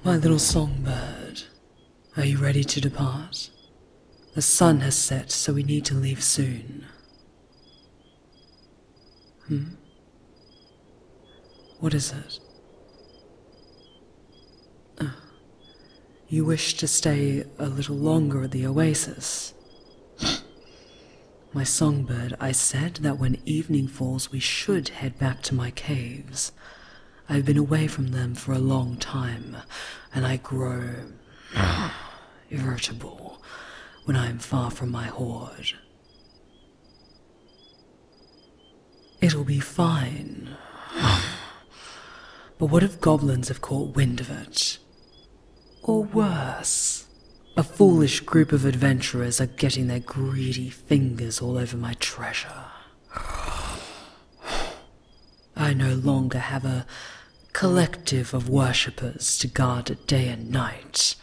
My little songbird, are you ready to depart? The sun has set, so we need to leave soon. What is it? You wish to stay a little longer at the oasis? My songbird, I said that when evening falls we should head back to my caves. I've been away from them for a long time, and I grow irritable when I am far from my horde. It'll be fine. But what if goblins have caught wind of it? Or worse, a foolish group of adventurers are getting their greedy fingers all over my treasure. I no longer have a collective of worshippers to guard it day and night,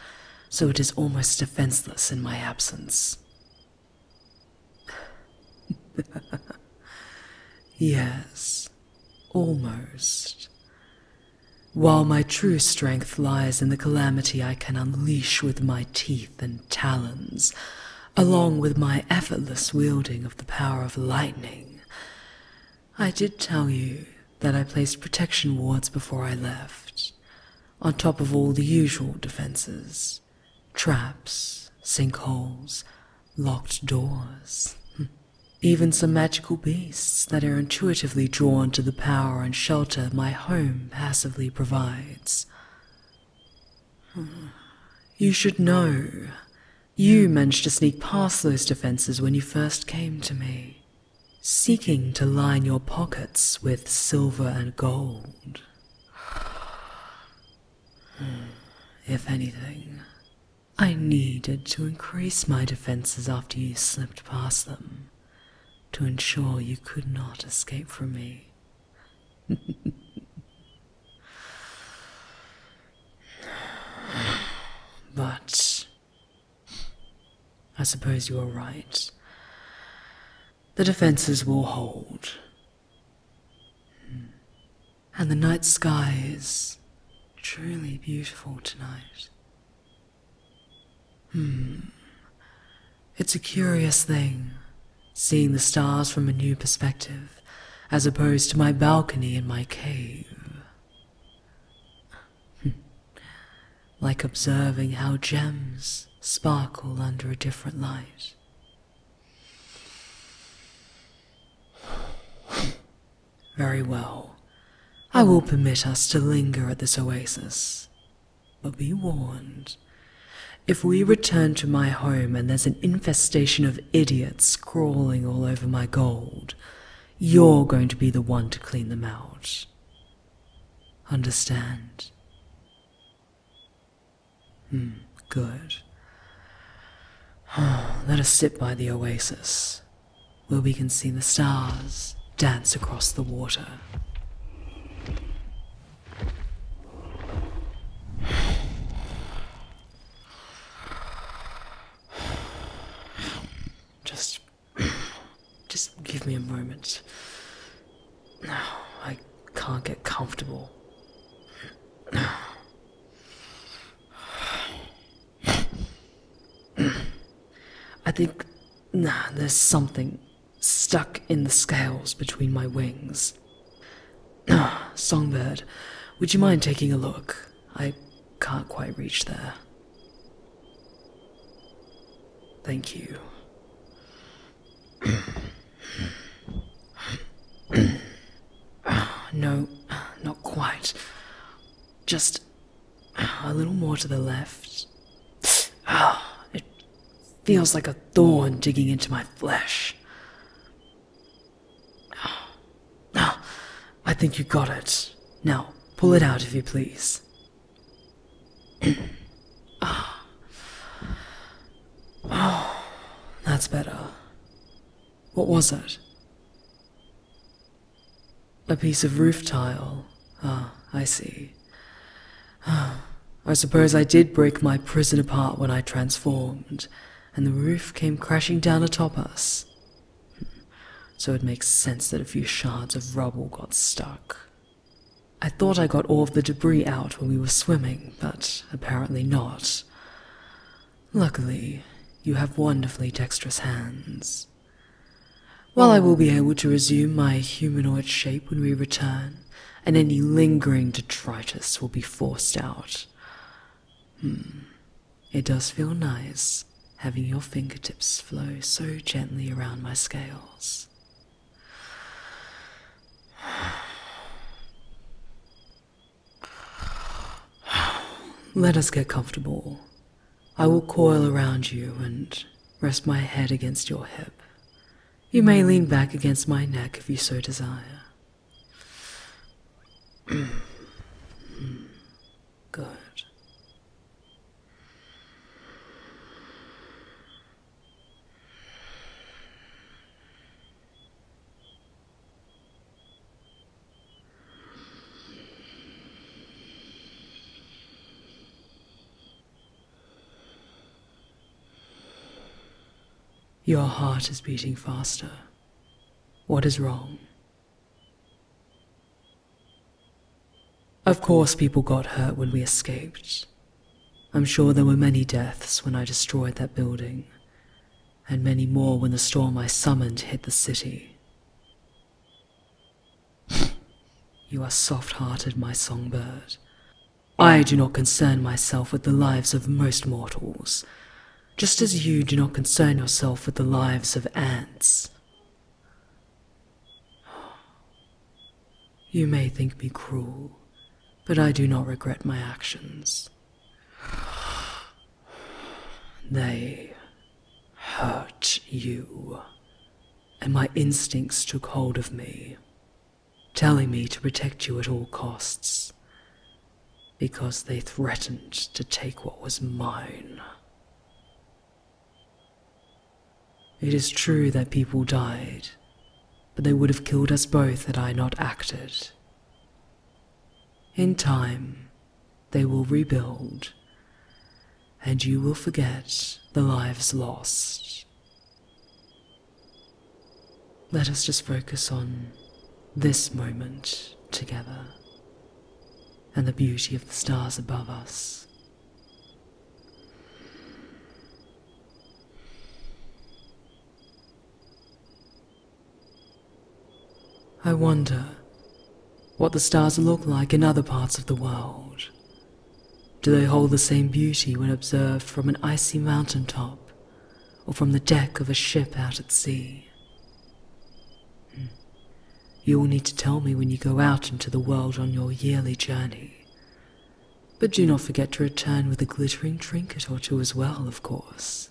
so it is almost defenseless in my absence. Yes, almost. While my true strength lies in the calamity I can unleash with my teeth and talons, along with my effortless wielding of the power of lightning. I did tell you that I placed protection wards before I left, on top of all the usual defenses. Traps, sinkholes, locked doors. Even some magical beasts that are intuitively drawn to the power and shelter my home passively provides. You should know, you managed to sneak past those defenses when you first came to me, seeking to line your pockets with silver and gold. If anything, I needed to increase my defenses after you slipped past them, to ensure you could not escape from me. But I suppose you are right. The defenses will hold. And the night sky is truly beautiful tonight. It's a curious thing, seeing the stars from a new perspective, as opposed to my balcony in my cave. Like observing how gems sparkle under a different light. Very well. I will permit us to linger at this oasis. But be warned. If we return to my home and there's an infestation of idiots crawling all over my gold, you're going to be the one to clean them out. Understand? Good. Let us sit by the oasis, where we can see the stars dance across the water. Just give me a moment. I can't get comfortable. I think there's something stuck in the scales between my wings. Songbird, would you mind taking a look? I can't quite reach there. Thank you. No, not quite. Just a little more to the left. It feels like a thorn digging into my flesh. I think you got it. Now, pull it out if you please. That's better. What was it? A piece of roof tile. I see. I suppose I did break my prison apart when I transformed, and the roof came crashing down atop us. So it makes sense that a few shards of rubble got stuck. I thought I got all of the debris out when we were swimming, but apparently not. Luckily, you have wonderfully dexterous hands. While I will be able to resume my humanoid shape when we return, and any lingering detritus will be forced out. It does feel nice having your fingertips flow so gently around my scales. Let us get comfortable. I will coil around you and rest my head against your hip. You may lean back against my neck if you so desire. Good. Your heart is beating faster. What is wrong? Of course people got hurt when we escaped. I'm sure there were many deaths when I destroyed that building, and many more when the storm I summoned hit the city. You are soft-hearted, my songbird. I do not concern myself with the lives of most mortals, just as you do not concern yourself with the lives of ants. You may think me cruel, but I do not regret my actions. They hurt you, and my instincts took hold of me, telling me to protect you at all costs, because they threatened to take what was mine. It is true that people died, but they would have killed us both had I not acted. In time, they will rebuild, and you will forget the lives lost. Let us just focus on this moment together, and the beauty of the stars above us. I wonder what the stars look like in other parts of the world. Do they hold the same beauty when observed from an icy mountaintop, or from the deck of a ship out at sea? You will need to tell me when you go out into the world on your yearly journey. But do not forget to return with a glittering trinket or two as well, of course.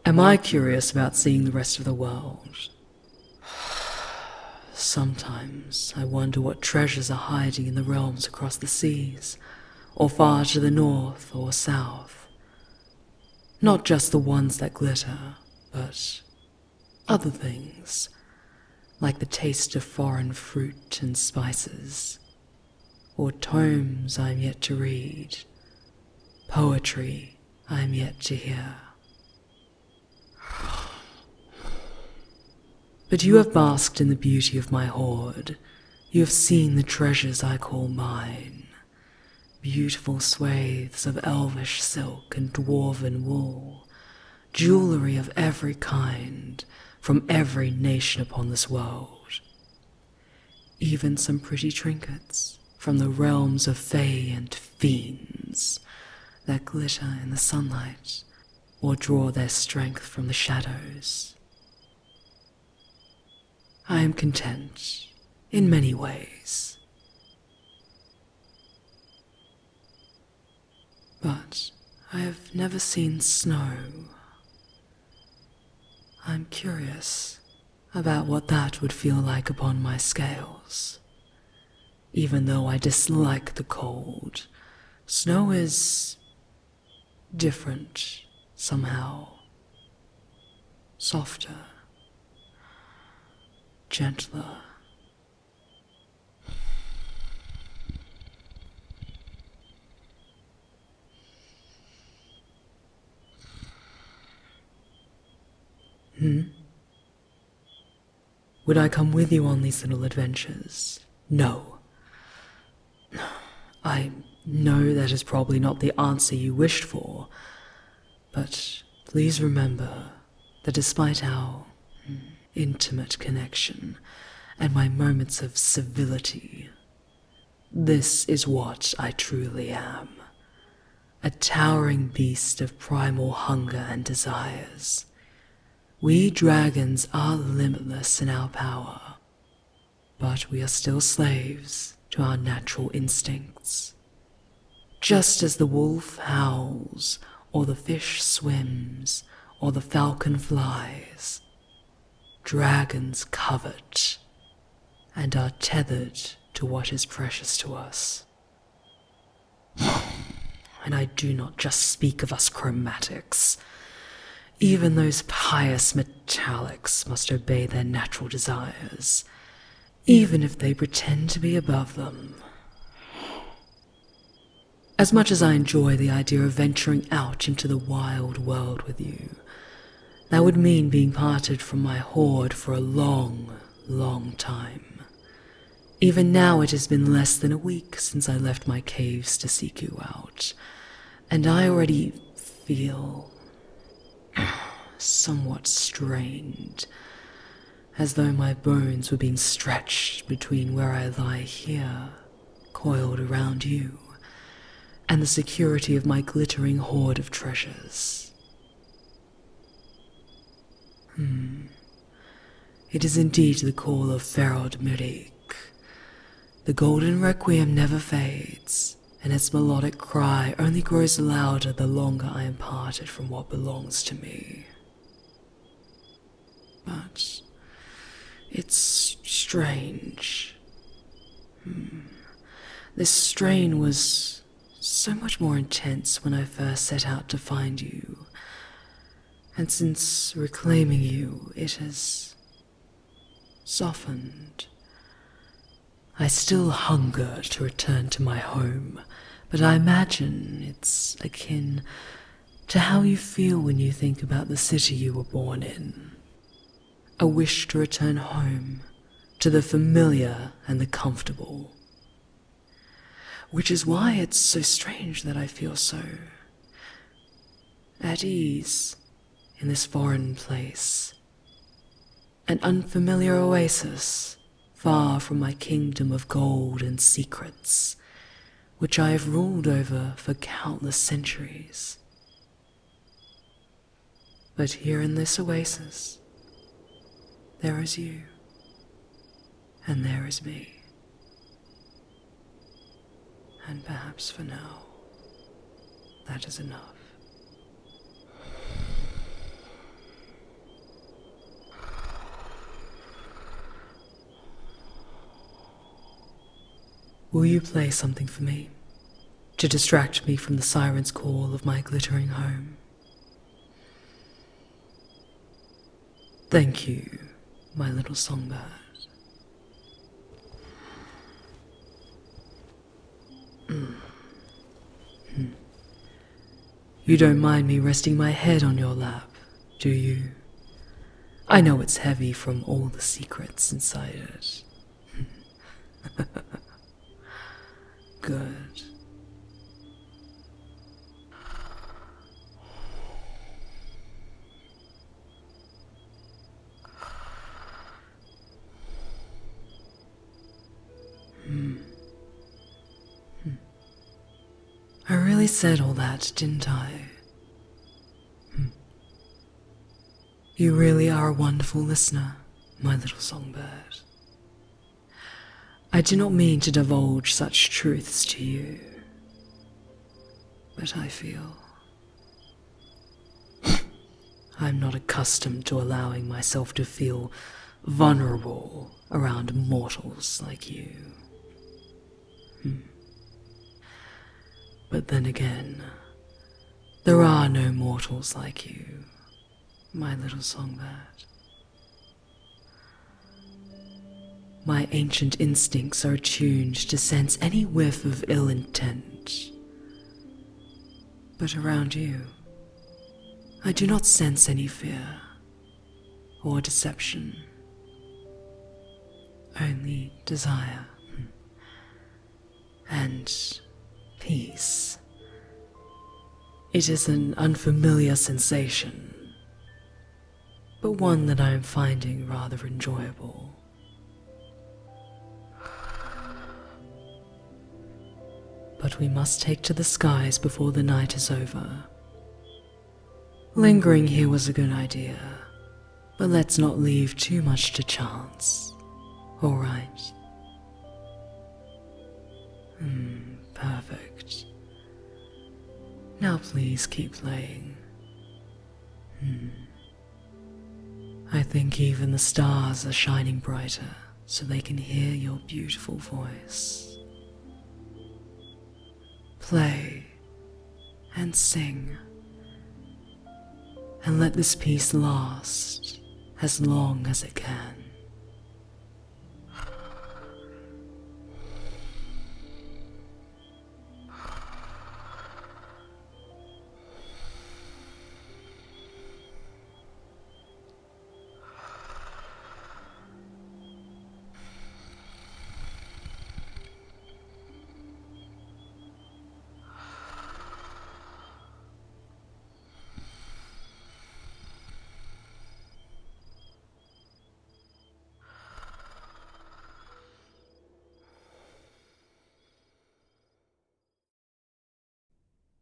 Am I curious about seeing the rest of the world? Sometimes I wonder what treasures are hiding in the realms across the seas, or far to the north or south. Not just the ones that glitter, but other things, like the taste of foreign fruit and spices, or tomes I am yet to read, poetry I am yet to hear. But you have basked in the beauty of my hoard. You have seen the treasures I call mine. Beautiful swathes of elvish silk and dwarven wool, jewelry of every kind, from every nation upon this world. Even some pretty trinkets from the realms of fae and fiends that glitter in the sunlight or draw their strength from the shadows. I am content in many ways. But I have never seen snow. I'm curious about what that would feel like upon my scales. Even though I dislike the cold, snow is different somehow. Softer. Gentler. Would I come with you on these little adventures? No. I know that is probably not the answer you wished for, but please remember that despite our intimate connection and my moments of civility, this is what I truly am. A towering beast of primal hunger and desires. We dragons are limitless in our power, but we are still slaves to our natural instincts. Just as the wolf howls, or the fish swims, or the falcon flies, dragons covet and are tethered to what is precious to us. And I do not just speak of us chromatics. Even those pious metallics must obey their natural desires, even if they pretend to be above them. As much as I enjoy the idea of venturing out into the wild world with you, that would mean being parted from my horde for a long, long time. Even now it has been less than a week since I left my caves to seek you out, and I already feel somewhat strained, as though my bones were being stretched between where I lie here, coiled around you, and the security of my glittering hoard of treasures. It is indeed the call of Ferod Mirik. The golden requiem never fades, and its melodic cry only grows louder the longer I am parted from what belongs to me. But it's strange. This strain was so much more intense when I first set out to find you, and since reclaiming you, it has softened. I still hunger to return to my home, but I imagine it's akin to how you feel when you think about the city you were born in. A wish to return home, to the familiar and the comfortable. Which is why it's so strange that I feel so at ease in this foreign place. An unfamiliar oasis, far from my kingdom of gold and secrets, which I have ruled over for countless centuries. But here in this oasis, there is you, and there is me. And perhaps for now, that is enough. Will you play something for me, to distract me from the siren's call of my glittering home? Thank you, my little songbird. You don't mind me resting my head on your lap, do you? I know it's heavy from all the secrets inside it. Good. I really said all that, didn't I? You really are a wonderful listener, my little songbird. I do not mean to divulge such truths to you, but I feel I'm not accustomed to allowing myself to feel vulnerable around mortals like you. But then again, there are no mortals like you, my little songbird. My ancient instincts are attuned to sense any whiff of ill intent. But around you, I do not sense any fear or deception. only desire and peace. It is an unfamiliar sensation, but one that I am finding rather enjoyable. But we must take to the skies before the night is over. Lingering here was a good idea, but let's not leave too much to chance, all right? Perfect. Now please keep playing. I think even the stars are shining brighter so they can hear your beautiful voice. Play and sing, and let this peace last as long as it can.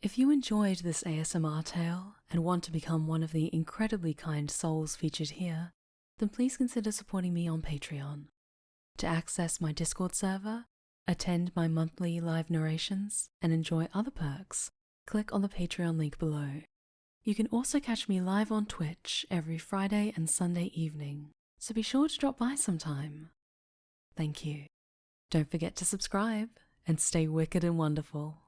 If you enjoyed this ASMR tale and want to become one of the incredibly kind souls featured here, then please consider supporting me on Patreon. To access my Discord server, attend my monthly live narrations, and enjoy other perks, click on the Patreon link below. You can also catch me live on Twitch every Friday and Sunday evening, so be sure to drop by sometime. Thank you. Don't forget to subscribe, and stay wicked and wonderful.